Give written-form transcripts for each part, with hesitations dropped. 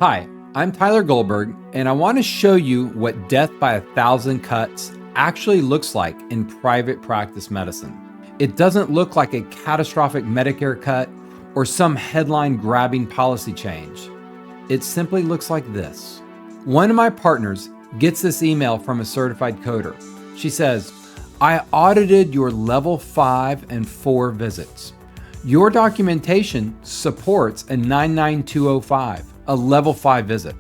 Hi, I'm Tyler Goldberg, and I want to show you what death by 1,000 cuts actually looks like in private practice medicine. It doesn't look like a catastrophic Medicare cut or some headline-grabbing policy change. It simply looks like this. One of my partners gets this email from a certified coder. She says, "I audited your level 5 and 4 visits. Your documentation supports a 99205, a level 5 visit,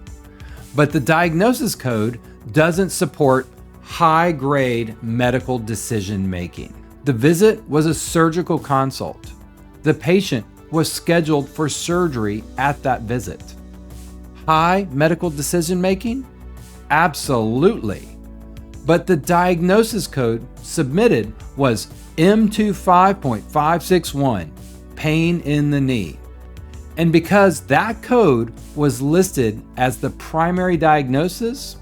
but the diagnosis code doesn't support high-grade medical decision making. The visit was a surgical consult. The patient was scheduled for surgery at that visit. High medical decision making? Absolutely. But the diagnosis code submitted was M25.561, pain in the knee. And because that code was listed as the primary diagnosis,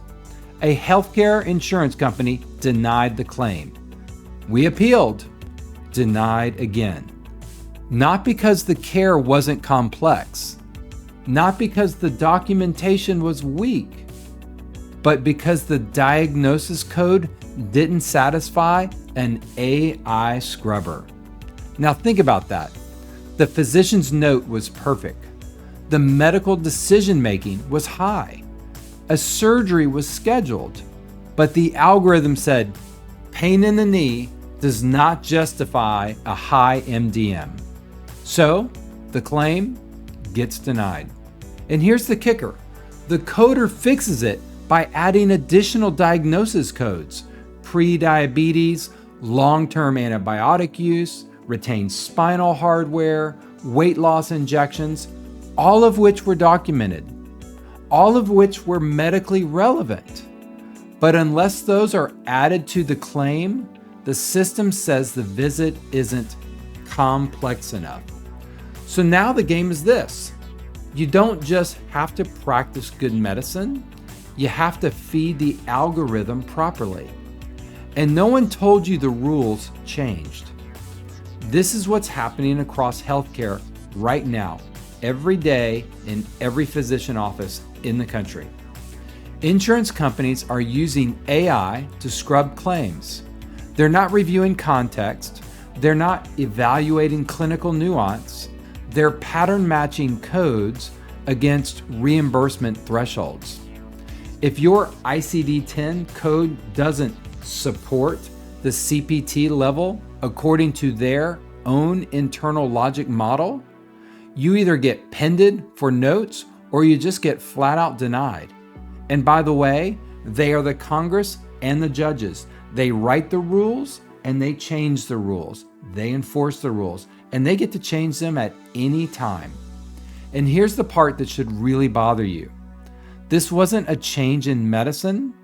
a healthcare insurance company denied the claim. We appealed, denied again. Not because the care wasn't complex, not because the documentation was weak, but because the diagnosis code didn't satisfy an AI scrubber. Now think about that. The physician's note was perfect. The medical decision-making was high. A surgery was scheduled, but the algorithm said, pain in the knee does not justify a high MDM. So the claim gets denied. And here's the kicker. The coder fixes it by adding additional diagnosis codes, pre-diabetes, long-term antibiotic use, retained spinal hardware, weight loss injections, all of which were documented, all of which were medically relevant. But unless those are added to the claim, the system says the visit isn't complex enough. So now the game is this. You don't just have to practice good medicine, you have to feed the algorithm properly. And no one told you the rules changed. This is what's happening across healthcare right now, every day in every physician office in the country. Insurance companies are using AI to scrub claims. They're not reviewing context. They're not evaluating clinical nuance. They're pattern matching codes against reimbursement thresholds. If your ICD-10 code doesn't support the CPT level according to their own internal logic model, you either get pended for notes or you just get flat out denied. And by the way, they are the Congress and the judges. They write the rules and they change the rules. They enforce the rules and they get to change them at any time. And here's the part that should really bother you. This wasn't a change in medicine.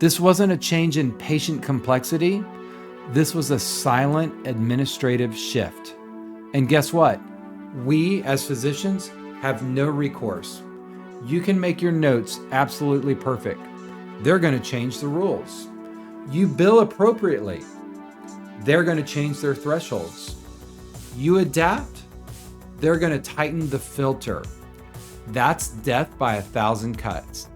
This wasn't a change in patient complexity. This was a silent administrative shift. And guess what? We as physicians have no recourse. You can make your notes absolutely perfect. They're going to change the rules. You bill appropriately. They're going to change their thresholds. You adapt. They're going to tighten the filter. That's death by 1,000 cuts.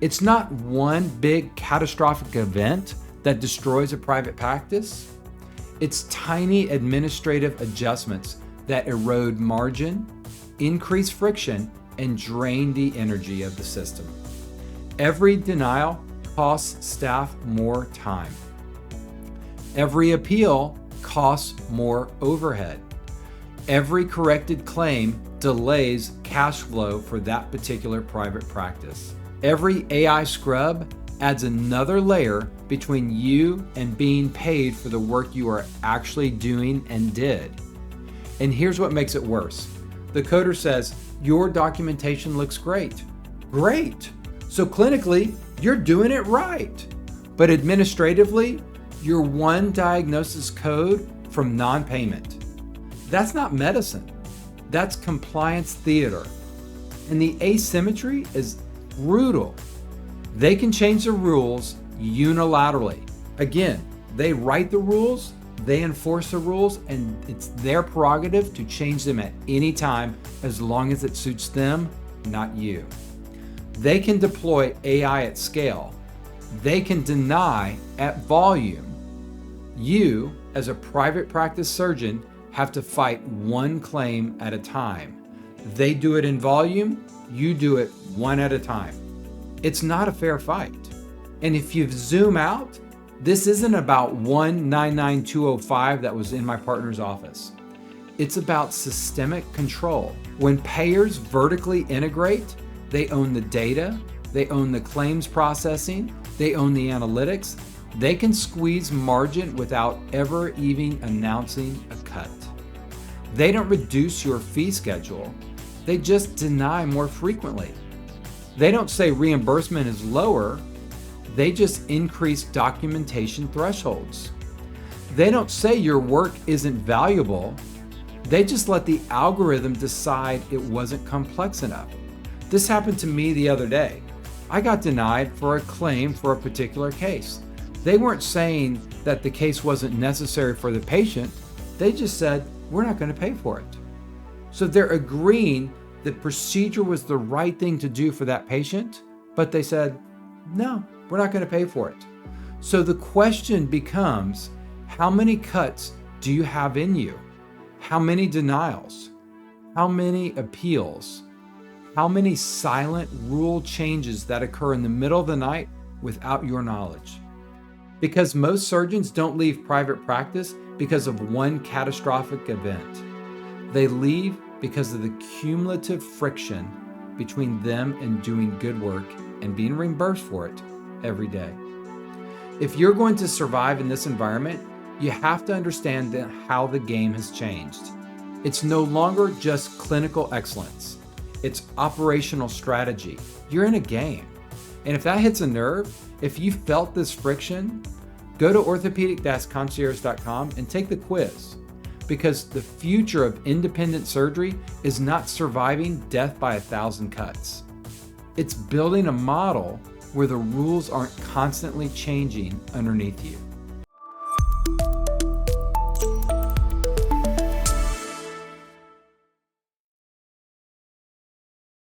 It's not one big catastrophic event that destroys a private practice. It's tiny administrative adjustments that erode margin, increase friction, and drain the energy of the system. Every denial costs staff more time. Every appeal costs more overhead. Every corrected claim delays cash flow for that particular private practice. Every AI scrub adds another layer between you and being paid for the work you are actually doing and did. And here's what makes it worse. The coder says, your documentation looks great. Great. So clinically, you're doing it right. But administratively, you're one diagnosis code from non-payment. That's not medicine. That's compliance theater. And the asymmetry is brutal. They can change the rules unilaterally. Again, they write the rules, they enforce the rules, and it's their prerogative to change them at any time as long as it suits them, not you. They can deploy AI at scale. They can deny at volume. You, as a private practice surgeon, have to fight one claim at a time. They do it in volume, you do it one at a time. It's not a fair fight. And if you zoom out, this isn't about 199205 that was in my partner's office. It's about systemic control. When payers vertically integrate, they own the data, they own the claims processing, they own the analytics. They can squeeze margin without ever even announcing a cut. They don't reduce your fee schedule. They just deny more frequently. They don't say reimbursement is lower. They just increase documentation thresholds. They don't say your work isn't valuable. They just let the algorithm decide it wasn't complex enough. This happened to me the other day. I got denied for a claim for a particular case. They weren't saying that the case wasn't necessary for the patient. They just said, we're not going to pay for it. So they're agreeing the procedure was the right thing to do for that patient, but they said, no, we're not going to pay for it. So the question becomes, how many cuts do you have in you? How many denials? How many appeals? How many silent rule changes that occur in the middle of the night without your knowledge? Because most surgeons don't leave private practice because of one catastrophic event. They leave because of the cumulative friction between them and doing good work and being reimbursed for it every day. If you're going to survive in this environment, you have to understand how the game has changed. It's no longer just clinical excellence. It's operational strategy. You're in a game. And if that hits a nerve, if you felt this friction, go to orthopedic-concierge.com and take the quiz. Because the future of independent surgery is not surviving death by 1,000 cuts. It's building a model where the rules aren't constantly changing underneath you.